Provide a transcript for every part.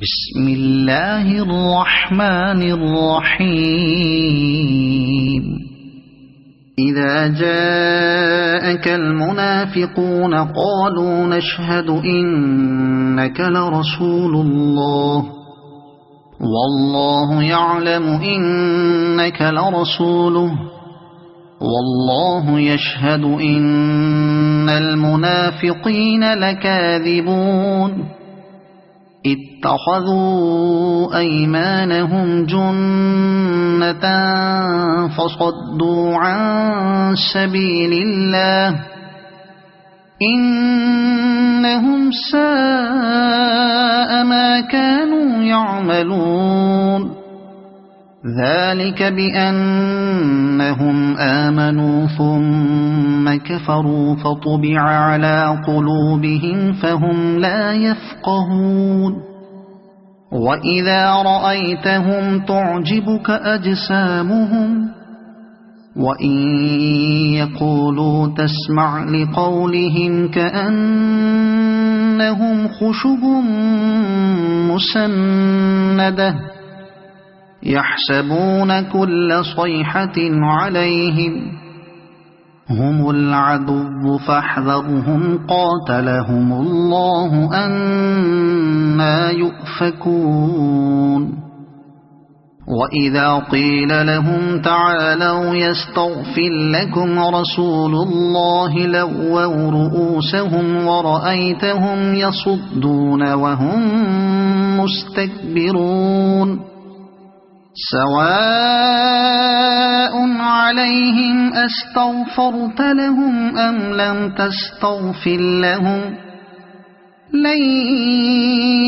بسم الله الرحمن الرحيم إذا جاءك المنافقون قالوا نشهد إنك لرسول الله والله يعلم إنك لرسوله والله يشهد إن المنافقين لكاذبون اتخذوا أيمانهم جنة فصدوا عن سبيل الله إنهم ساء ما كانوا يعملون ذلك بأنهم آمنوا ثم كفروا فطبع على قلوبهم فهم لا يفقهون وإذا رأيتهم تعجبك أجسامهم وإن يقولوا تسمع لقولهم كأنهم خشب مسندة يحسبون كل صيحة عليهم هم العدو فاحذرهم قاتلهم الله أنى يؤفكون وإذا قيل لهم تعالوا يستغفر لكم رسول الله لووا رؤوسهم ورأيتهم يصدون وهم مستكبرون سواء عليهم أستغفرت لهم أم لم تستغفر لهم لن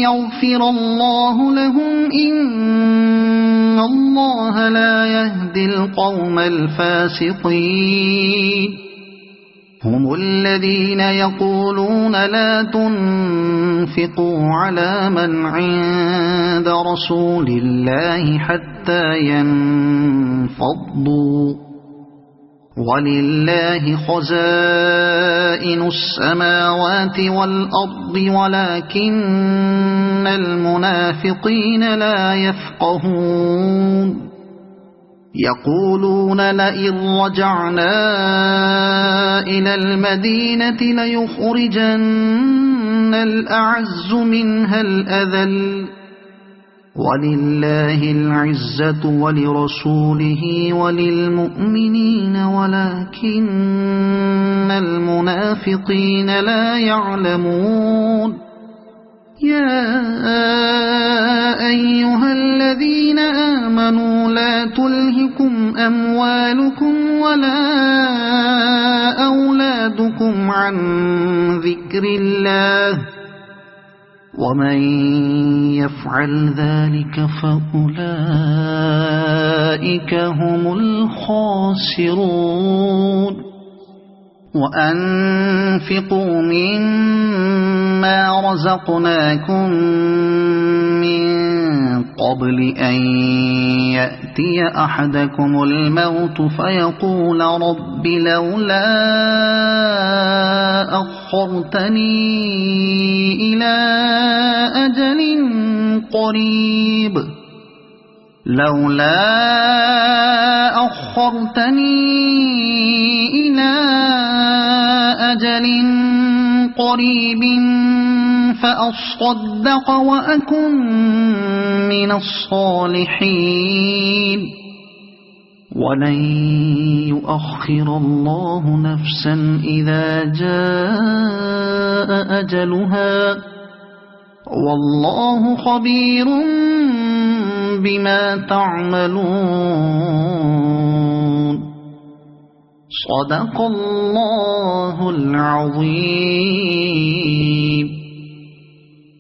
يغفر الله لهم إن الله لا يهدي القوم الفاسقين هم الذين يقولون لا تنفقوا على من عند رسول الله حتى ينفضوا ولله خزائن السماوات والأرض ولكن المنافقين لا يفقهون يقولون لئن رجعنا إلى المدينة ليخرجن الأعز منها الأذل ولله العزة ولرسوله وللمؤمنين ولكن المنافقين لا يعلمون يا أيها الذين آمنوا لا تلهكم أموالكم ولا أولادكم عن ذكر الله ومن يفعل ذلك فأولئك هم الخاسرون وأنفقوا مما رزقناكم من قبل أن يأتي أحدكم الموت فيقول رب لولا أخرتني إلى أجل قريب لولا أخرتني إلى أجل قريب فأصدق وأكن من الصالحين ولن يؤخر الله نفسا إذا جاء أجلها والله خبير بما تعملون صدق الله العظيم.